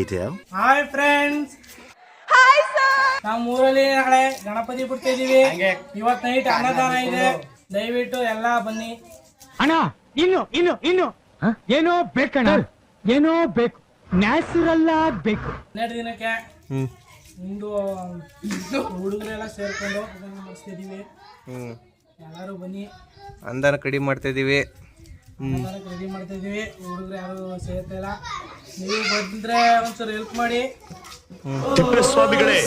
detail. Hi friends, ನಮ್ಮ ಊರಲ್ಲಿ ನಾಳೆ ಗಣಪತಿ ಬಿಡ್ತಾ ಇದೀವಿ. ಇವತ್ತು ನೈಟ್ ಅನ್ನದಾನ ಇದೆ, ದಯವಿಟ್ಟು ಎಲ್ಲ ಬನ್ನಿ. ಅಣ್ಣ ಇನ್ನು ಇನ್ನು ಇನ್ನು ಏನೋ ಬೇಕಣ್ಣ, ಏನೋ ಬೇಕು, ನ್ಯಾಚುರಲ್ ಆಗ್ಬೇಕು. 12 ದಿನಕ್ಕೆ ಒಂದು ಹುಡುಗರೆಲ್ಲ ಸೇರ್ಕೊಂಡು ಅದನ್ನ ಮಾಡಿಸ್ತಿದೀವಿ. ಎಲ್ಲರೂ ಬನ್ನಿ. ಅಂದಾನ ಕಡಿಮೆ ಮಾಡ್ತಾ ಇದೀವಿ. ರೆಡಿ ಮಾಡ್ತಾ ಇದೀವಿ. ಹುಡುಗರು ಯಾರು ಸೇರ್ತಾ ಇಲ್ಲ. ನೀವು ಬಂದ್ರೆ ಒಂದ್ಸಲ ಹೆಲ್ಪ್ ಮಾಡಿ. ಸ್ವಾಮಿಗಳೇ,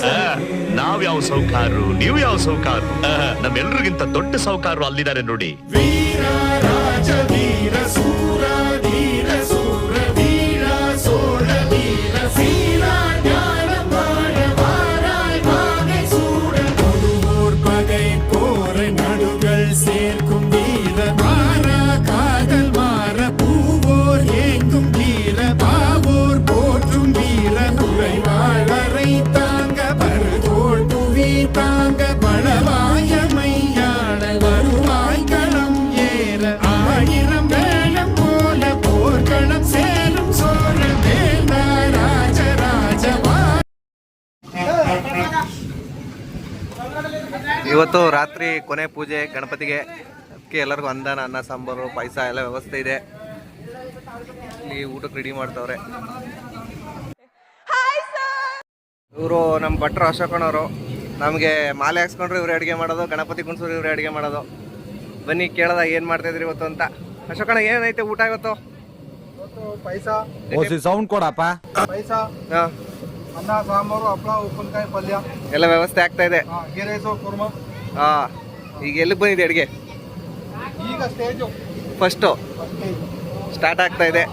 ನಾವ್ ಯಾವ ಸೌಕಾರರು, ನೀವು ಯಾವ ಸೌಕಾರರು? ನಮ್ಮೆಲ್ರಿಗಿಂತ ದೊಡ್ಡ ಸೌಕಾರರು ಅಲ್ಲಿದ್ದಾರೆ ನೋಡಿ. ವೀರ ರಾಜ ವೀರ ಸೂರ ಧೀರ ಸೂರ ವೀರ ಸೋಳ ವೀರ ಸೀರ ஞான மாட வாராய் வாகை சூட கொடுவோர் பகை போரை நடுகள் சேர்க்கும் வீர மாறா காதல் மாற பூவோர் ஏங்கும் வீர பாவோர் போற்றும் வீர குறைவாளரை தாங்க பருதோள் புவி தாங்க பழவாய மையாள வருவாய் களம் ஏற ஆயிரம் வேளம் போல போர்க்களம் சேரும் சோழ வேந்தா ராஜராஜவா. ಇವತ್ತು ರಾತ್ರಿ ಕೊನೆ ಪೂಜೆ ಗಣಪತಿಗೆ. ಅದಕ್ಕೆ ಎಲ್ಲರಿಗೂ ಅಂದಾನ, ಅನ್ನ ಸಾಂಬಾರು, ಪಾಯಸ ಎಲ್ಲ ವ್ಯವಸ್ಥೆ ಇದೆ. ಇಲ್ಲಿ ಊಟಕ್ಕೆ ರೆಡಿ ಮಾಡ್ತವ್ರೆ. ಇವರು ನಮ್ಮ ಭಟ್ರು ಅಶೋಕಣ್ಣವರು. ನಮಗೆ ಮಾಲೆ ಹಾಕ್ಸ್ಕೊಂಡ್ರೆ ಇವ್ರು ಅಡುಗೆ ಮಾಡೋದು, ಗಣಪತಿ ಕುಣಿಸೋರು ಇವ್ರು ಅಡುಗೆ ಮಾಡೋದು. ಬನ್ನಿ ಕೇಳದ ಏನು ಮಾಡ್ತಾಯಿದ್ರಿ ಇವತ್ತು ಅಂತ. ಅಶೋಕಣ್ಣ, ಏನೈತೆ ಊಟ ಇವತ್ತು? ಪಾಯಸ, ಸೌಂಡ್ ಕೊಡಪ್ಪ. ಪಾಯಸ, ಹಾಂ, ಅನ್ನ ಸಾಂಬಾರು, ಹಪ್ಪಳ, ಉಪ್ಪಿನಕಾಯಿ, ಪಲ್ಯ ಎಲ್ಲ ವ್ಯವಸ್ಥೆ ಆಗ್ತಾ ಇದೆ. ಗೀ ರೈಸು, ಕುರ್ಮ. ಹಾಂ, ಈಗ ಎಲ್ಲಿಗೆ ಬಂದಿದೆ ಅಡುಗೆ? ಈಗ ಸ್ಟೇಜು ಫಸ್ಟು ಸ್ಟಾರ್ಟ್ ಆಗ್ತಾ ಇದೆ.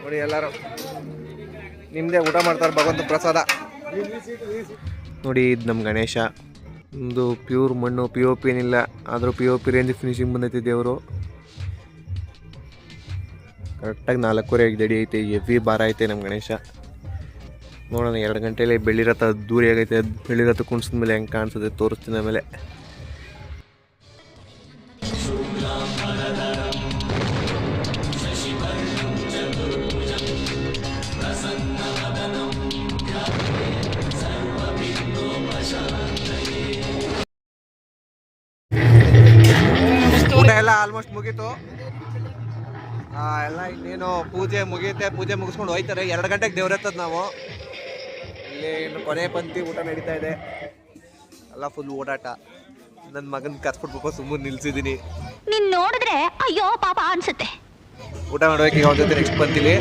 ನೋಡಿ ಎಲ್ಲರೂ ನಿಮ್ಮದೇ ಊಟ ಮಾಡ್ತಾರೆ. ಭಗವಂತ ಪ್ರಸಾದ ನೋಡಿ. ಇದು ನಮ್ಮ ಗಣೇಶ. ಒಂದು ಪ್ಯೂರ್ ಮಣ್ಣು, ಪಿ ಒ ಪಿ ಏನಿಲ್ಲ, ಆದರೂ P O P range finishing ಬಂದೈತಿ ದೇವರು. ಕರೆಕ್ಟಾಗಿ 4:15 ದಡಿ ಐತೆ. ಹೆವಿ ಭಾರ ಐತೆ ನಮ್ಮ ಗಣೇಶ. ನೋಡೋಣ 2 ಗಂಟೆಯಲ್ಲಿ ಬೆಳ್ಳಿರಥ ದೂರಿ ಆಗೈತೆ. ಬೆಳ್ಳಿರಥ ಕುಣಿಸಿದ ಮೇಲೆ ಹೆಂಗೆ ಕಾಣಿಸುತ್ತೆ ತೋರಿಸ್ತೀನಿ ಆಮೇಲೆ. ಊಟ ಎಲ್ಲ ಆಲ್ಮೋಸ್ಟ್ ಮುಗೀತು. ಎಲ್ಲ ಇನ್ನೇನು ಪೂಜೆ ಮುಗಿಯುತ್ತೆ. ಪೂಜೆ ಮುಗಿಸ್ಕೊಂಡು ಹೋಯ್ತಾರೆ. 2 ಗಂಟೆಗೆ ದೇವ್ರೆತ್ತದ ನಾವು. ಇಲ್ಲಿ ಇನ್ನು ಕೊನೆ ಪಂಕ್ತಿ ಊಟ ನಡೀತಾ ಇದೆ. ಎಲ್ಲ ಫುಲ್ ಓಡಾಟ. ನನ್ನ ಮಗನ ಕರ್ಸ್ಬಿಡ್ಬೇಕು ಸುಮ್ಮನೆ ನಿಲ್ಸಿದ್ದೀನಿ. ನೀನ್ ನೋಡಿದ್ರೆ ಅಯ್ಯೋ ಪಾಪ ಅನ್ಸುತ್ತೆ. ಊಟ ಮಾಡೋಕೆ ಈಗ ಜೊತೆ ನೆಕ್ಸ್ಟ್ ಪಂಕ್ತಿಲಿ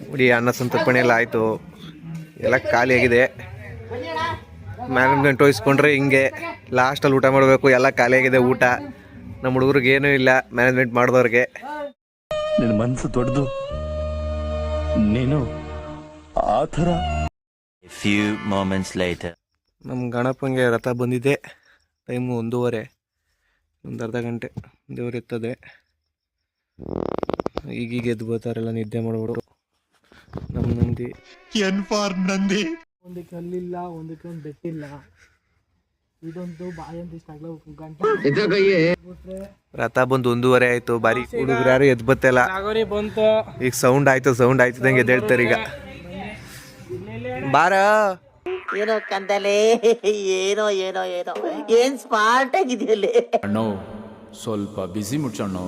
ನೋಡಿ. ಅನ್ನ ಸಂತರ್ಪಣೆ ಎಲ್ಲ ಆಯಿತು. ಎಲ್ಲ ಖಾಲಿಯಾಗಿದೆ. ಮ್ಯಾನೇಜ್ಮೆಂಟ್ ವಹಿಸ್ಕೊಂಡ್ರೆ ಹಿಂಗೆ ಲಾಸ್ಟಲ್ಲಿ ಊಟ ಮಾಡಬೇಕು. ಎಲ್ಲ ಖಾಲಿಯಾಗಿದೆ ಊಟ. ನಮ್ಮ ಹುಡುಗರಿಗೆ ಏನೂ ಇಲ್ಲ, ಮ್ಯಾನೇಜ್ಮೆಂಟ್ ಮಾಡಿದವ್ರಿಗೆ. ನಿನ್ನ ಮನಸ್ಸು ದೊಡ್ಡದು, ನೀನು ಆ ಥರ. Few moments later. ನಮ್ಮ ಗಣಪಂಗೆ ರಥ ಬಂದಿದೆ. ಟೈಮು 1:30. ಒಂದು ಅರ್ಧ ಗಂಟೆ ದೇವ್ರು ಎತ್ತದೆ. ಈಗೀಗ ಎದ್ದು ಬರ್ತಾರೆಲ್ಲ ನಿದ್ದೆ ಮಾಡ್ಬಿಡು. ನಮ್ಮ ನಂದಿ ನಂದಿ ಒಂದಕ್ಕೆ ಅಲ್ಲಿಲ್ಲ, ಒಂದಕ್ಕೆ ಒಂದು ಬೆಟ್ಟಿಲ್ಲ. ಇದೊಂದು ಬಾಯಿ ಅಂತ ಇಷ್ಟ ಆಗ್ಲ ಗಂಟೆ ರಥ ಬಂದು 1:30 ಆಯ್ತು. ಬಾರಿ ಹುಡುಗರು ಯಾರು ಎದ್ದು ಬತ್ತಲ್ಲ. ಬಂತು. ಈಗ ಸೌಂಡ್ ಆಯ್ತದಂಗೆ ಎದ್ದೇಳ್ತಾರೆ ಈಗ. ಬಾರ ಏನೋ ಕಂದಲೆ, ಏನೋ ಏನೋ ಏನೋ ಏನ್ ಸ್ಮಾರ್ಟ್ ಆಗಿದೆಯಲ್ಲೇ. ಅಣ್ಣೋ ಸ್ವಲ್ಪ ಬಿಸಿ ಮುಚ್ಚಣ್ಣೋ.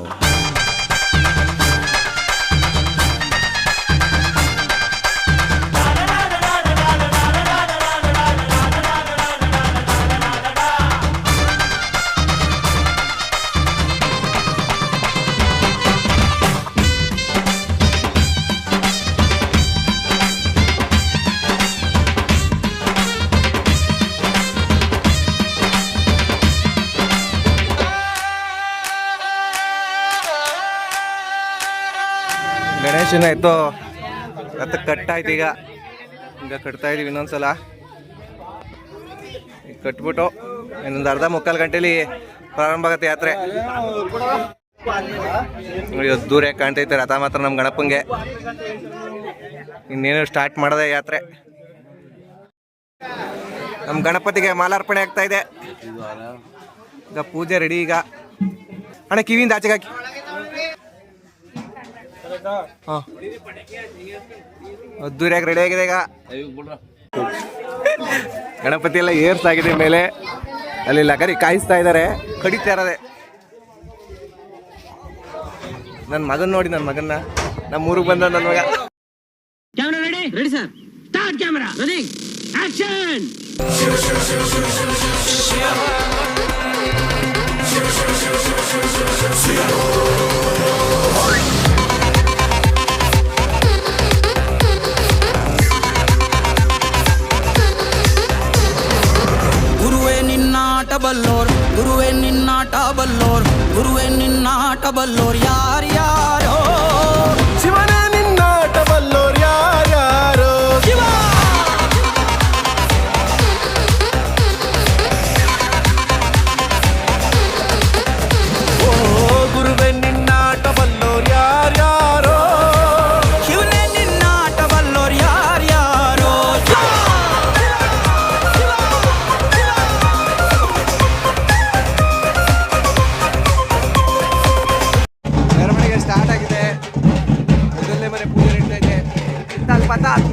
ಗಣೇಶನ ಆಯ್ತು. ರಥ ಕಟ್ಟಾಯ್ತು. ಈಗ ಕಟ್ತಾ ಇದೀವಿ ಇನ್ನೊಂದ್ಸಲ. ಕಟ್ಬಿಟ್ಟು ಇನ್ನೊಂದು ಅರ್ಧ ಮುಕ್ಕಾಲು ಗಂಟೆಲಿ ಪ್ರಾರಂಭ ಆಗುತ್ತೆ ಯಾತ್ರೆ. ನೋಡಿ ದೂರ ಕಾಣ್ತೈತೆ ರಥ ಮಾತ್ರ ನಮ್ಮ ಗಣಪಂಗೆ. ಇನ್ನೇನು ಸ್ಟಾರ್ಟ್ ಮಾಡದೆ ಯಾತ್ರೆ. ನಮ್ಮ ಗಣಪತಿಗೆ ಮಾಲಾರ್ಪಣೆ ಆಗ್ತಾ ಇದೆ. ಈಗ ಪೂಜೆ ರೆಡಿ. ಈಗ ಅಣ್ಣ ಕಿವಿಯಿಂದ ಆಚೆಗೆ ಹಾಕಿ. ಹಾಂ ಅದ್ದೂರಿಯಾಗಿ ರೆಡಿ ಆಗಿದೆ. ಈಗ ಗಣಪತಿ ಎಲ್ಲ ಏರ್ಸಾಗಿದೆ ಮೇಲೆ. ಅಲ್ಲಿ ಲಗರಿ ಕಾಯಿಸ್ತಾ ಇದ್ದಾರೆ, ಕಡಿತಾ ಇರೋದೆ. ನನ್ನ ಮಗನ್ ನೋಡಿ, ನನ್ನ ಮಗನ್ನ ನಮ್ಮ ಊರಿಗೆ ಬಂದ ನನ್ನ ಮಗ. Camera ready ready sir. Start camera rolling action. ಗುರುವೇ ನಿನ್ನಾಟ ಬಲ್ಲೋರ್, ಗುರುವೇ ನಿನ್ನಾಟ ಬಲ್ಲೋರ್, ಗುರುವೇ ನಿನ್ನಾಟ ಬಲ್ಲೋರ್ ಯಾರ್ಯಾರೋ. ಶಿವನೇ ನಿನ್ನಾಟ ಬಲ್ಲೋರ್ ಯಾರ್ಯಾರೋ. ಶಿವ ಓ ಗುರುವೇ ನಿನ್ನಾಟ ಬಲ್ಲೋರ್ ಯಾರ್ಯಾರೋ. ಶಿವನೇ ನಿನ್ನಾಟ ಬಲ್ಲೋರ್ ಯಾರ್ಯಾರೋ. ಮೆರವಣಿಗೆ ಸ್ಟಾರ್ಟ್ ಆಗಿದೆ. ಮೊದಲನೇ ಮನೆ ಪೂಜೆ ನಡೀತಾ ಇದೆ. ಪತಾಲ್ ಪತಾಲ್.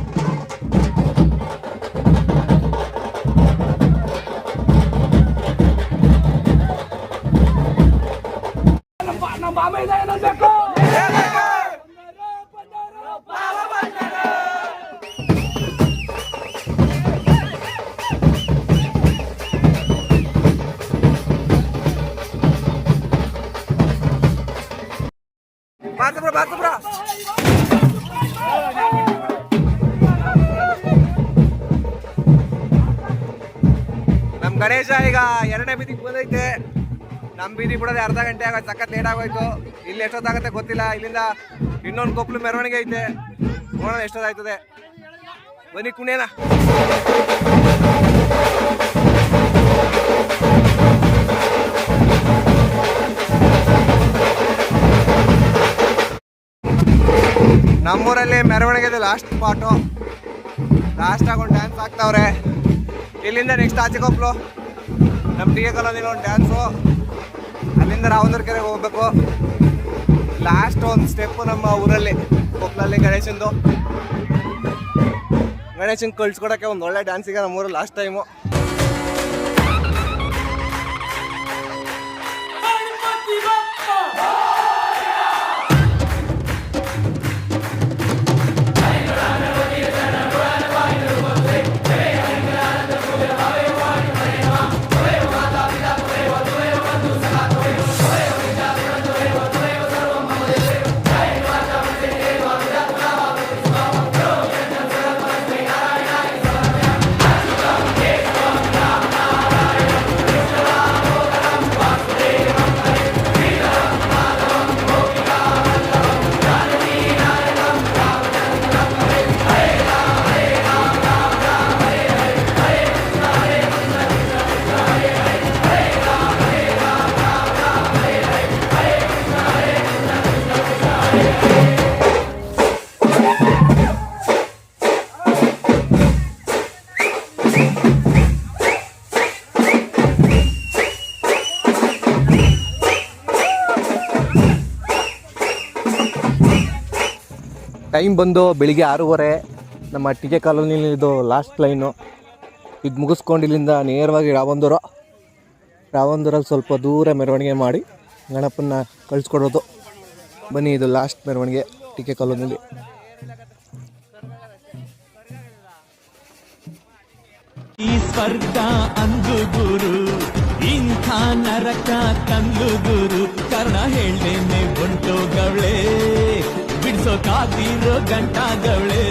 ಬಾಸುಬ್ರ ನಮ್ ಗಣೇಶ ಈಗ 2ನೇ ಬೀದಿಗೆ ಬಂದೈತೆ. ನಮ್ಮ ಬೀದಿ ಬಿಡೋದೆ ಅರ್ಧ ಗಂಟೆ ಆಗೋಯ್ತು. ಸಖತ್ ಲೇಟ್ ಆಗೋಯ್ತು. ಇಲ್ಲಿ ಎಷ್ಟೊತ್ತಾಗತ್ತೆ ಗೊತ್ತಿಲ್ಲ. ಇಲ್ಲಿಂದ ಇನ್ನೊಂದು ಕೊಪ್ಪಲು ಮೆರವಣಿಗೆ ಐತೆ. ನೋಡೋಣ ಎಷ್ಟೊತ್ತಾಯ್ತದೆ. ಬನ್ನಿ ಕುಣಿಯೋಣ. ನಮ್ಮೂರಲ್ಲಿ ಮೆರವಣಿಗೆದು ಲಾಸ್ಟ್ ಸ್ಪಾಟು. ಲಾಸ್ಟ್ ಆಗೊಂಡು ಡ್ಯಾನ್ಸ್ ಆಗ್ತಾವ್ರೆ. ಇಲ್ಲಿಂದ ನೆಕ್ಸ್ಟ್ ಆಚೆಗೊಬ್ಲು ನಮ್ಮ ಟಿ ಎ ಕಾಲೋನಿಲಿ ಒಂದು ಡ್ಯಾನ್ಸು. ಅಲ್ಲಿಂದ ರಾವಂದ್ರ ಕೆರೆಗೆ ಹೋಗ್ಬೇಕು. ಲಾಸ್ಟ್ ಒಂದು ಸ್ಟೆಪ್ಪು ನಮ್ಮ ಊರಲ್ಲಿ ಕೊಪ್ಪಲಲ್ಲಿ ಗಣೇಶಂದು. ಗಣೇಶನ್ ಕಳ್ಸ್ಕೊಡೋಕ್ಕೆ ಒಂದು ಒಳ್ಳೆ ಡ್ಯಾನ್ಸಿಗೆ ನಮ್ಮೂರಲ್ಲಿ ಲಾಸ್ಟ್ ಟೈಮು. ಟೈಮ್ ಬಂದು ಬೆಳಿಗ್ಗೆ 6:30. ನಮ್ಮ ಟಿ ಕೆ ಕಾಲೋನಿಲಿ ಇದು ಲಾಸ್ಟ್ ಲೈನು. ಇದು ಮುಗಿಸ್ಕೊಂಡು ಇಲ್ಲಿಂದ ನೇರವಾಗಿ ರಾವಂದೂರಲ್ಲಿ ಸ್ವಲ್ಪ ದೂರ ಮೆರವಣಿಗೆ ಮಾಡಿ ಗಣಪನ್ನ ಕಳಿಸ್ಕೊಡೋದು. ಬನ್ನಿ, ಇದು ಲಾಸ್ಟ್ ಮೆರವಣಿಗೆ ಟಿ ಕೆ ಕಾಲೋನಿಲಿ. ಈ ಸ್ವರ್ಗ ಅಂದು ಗುರು, ಇಂಥ ನರಕ ಕಂದು ಗುರು. ಕರ್ಣ ಹೇಳ್ದೇನೆ ಹೊಂಟೋಗವಳೆ, ಬಿಡ್ಸೋಕಾದಿರೋ ಗಂಟಾಗವಳೆ.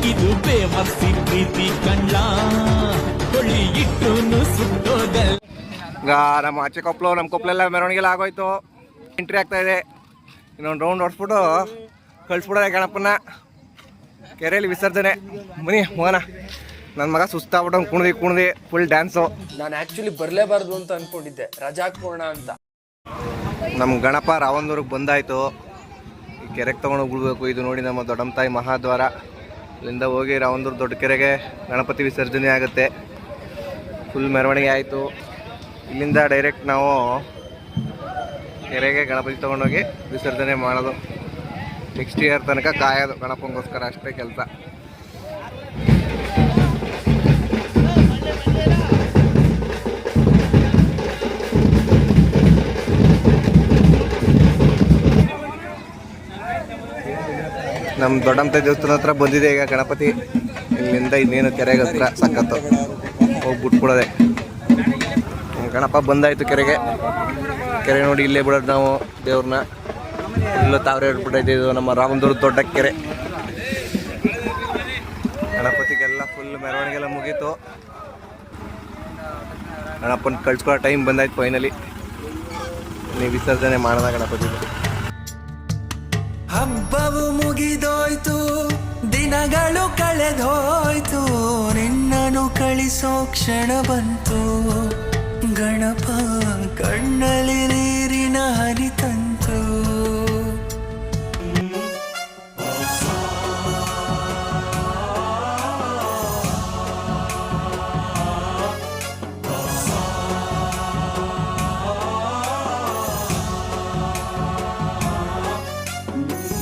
ಇದು ಬೇವರ್ಸಿ ಪ್ರೀತಿ ಕಂಡ್ಲ, ಕೊಳ್ಳಿ ಇಟ್ಟೂನು ಸುಟ್ಟೋಗಲ್. ಈಗ ನಮ್ಮ ಆಚೆ ಕೊಪ್ಪಲು, ನಮ್ಮ ಕೊಪ್ಪಲೆಲ್ಲ ಮೆರವಣಿಗೆಲ್ಲ ಆಗೋಯ್ತು. ಎಂಟ್ರಿ ಆಗ್ತಾ ಇದೆ. ಇನ್ನೊಂದು ರೌಂಡ್ ಹೊಡ್ಸ್ಬಿಟ್ಟು ಕಳಿಸ್ಬಿಡೋದೆ ಗಣಪನ್ನ ಕೆರೆಯಲ್ಲಿ ವಿಸರ್ಜನೆ. ಬನ್ನಿ ಹೋಗೋಣ. ನನ್ನ ಮಗ ಸುಸ್ತಾಗ್ಬಿಟ್ಟು ಕುಣ್ದು ಫುಲ್ ಡ್ಯಾನ್ಸು. ನಾನು ಆಕ್ಚುಲಿ ಬರಲೇಬಾರ್ದು ಅಂತ ಅನ್ಕೊಂಡಿದ್ದೆ, ರಜಾ ಹಾಕೋಣ ಅಂತ. ನಮ್ಮ ಗಣಪ ರಾವಂದೂರಿಗೆ ಬಂದಾಯಿತು. ಈ ಕೆರೆಗೆ ತೊಗೊಂಡೋಗಿ ಬಿಡ್ಬೇಕು. ಇದು ನೋಡಿ ನಮ್ಮ ದೊಡ್ಡಮ್ಮ ತಾಯಿ ಮಹಾದ್ವಾರ. ಇಲ್ಲಿಂದ ಹೋಗಿ ರಾವಂದೂರು ದೊಡ್ಡ ಕೆರೆಗೆ ಗಣಪತಿ ವಿಸರ್ಜನೆ ಆಗುತ್ತೆ. ಫುಲ್ ಮೆರವಣಿಗೆ ಆಯಿತು. ಇಲ್ಲಿಂದ ಡೈರೆಕ್ಟ್ ನಾವು ಕೆರೆಗೆ ಗಣಪತಿ ತೊಗೊಂಡೋಗಿ ವಿಸರ್ಜನೆ ಮಾಡೋದು. ನೆಕ್ಸ್ಟ್ ಇಯರ್ ತನಕ ಕಾಯೋದು ಗಣಪನಿಗೋಸ್ಕರ, ಅಷ್ಟೇ ಕೆಲಸ. ನಮ್ಮ ದೊಡ್ಡಮ್ಮ ದೇವಸ್ಥಾನ ಹತ್ರ ಬಂದಿದೆ ಈಗ ಗಣಪತಿ. ಇಲ್ಲಿಂದ ಇನ್ನೇನು ಕೆರೆಗೆ ಹತ್ರ ಸಖತ್ತು ಹೋಗಿ ಬಿಟ್ಬಿಡೋದೆ. ಗಣಪ ಬಂದಾಯಿತು ಕೆರೆಗೆ. ಕೆರೆ ನೋಡಿ ಇಲ್ಲೇ ಬಿಡೋದು ನಾವು ದೇವ್ರನ್ನ. ಇಲ್ಲೂ ತಾವ್ರೆ ಹಿಡ್ಬಿಟ್ಟೈತೆ. ಇದು ನಮ್ಮ ರಾಮಂದೂರು ದೊಡ್ಡ ಕೆರೆ. ಗಣಪತಿಗೆಲ್ಲ ಫುಲ್ ಮೆರವಣಿಗೆಲ್ಲ ಮುಗೀತು. ಗಣಪನ ಕಳ್ಸ್ಕೊಳ್ಳೋ ಟೈಮ್ ಬಂದಾಯ್ತು ಫೈನಲಿ. ನೀವು ವಿಸರ್ಜನೆ ಮಾಡೋಣ ಗಣಪತಿ. ಹಬ್ಬವು ಮುಗಿದೋಯ್ತು, ದಿನಗಳು ಕಳೆದೋಯ್ತು, ನಿನ್ನನ್ನು ಕಳಿಸೋ ಕ್ಷಣ ಬಂತು. ಗಣಪ ಕಣ್ಣಲ್ಲಿ ನೀರಿನ ಹರಿತಂತು.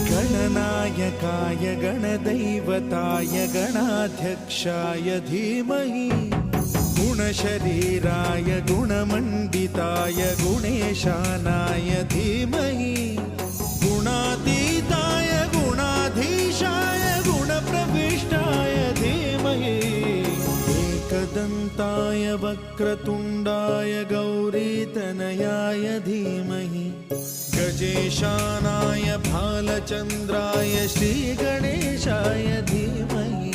गणनायकाय गणदैवताय गणाध्यक्षाय धीमहि, गुणशरीराय गुणमण्डिताय गुणेशानाय धीमहि, गुणातीताय गुणाधीशाय गुणप्रविष्टाय धीमहि, एकदन्ताय वक्रतुण्डाय गौरीतनयाय धीमहि, गजेशानाय भालचन्द्राय श्रीगणेशाय धीमहि.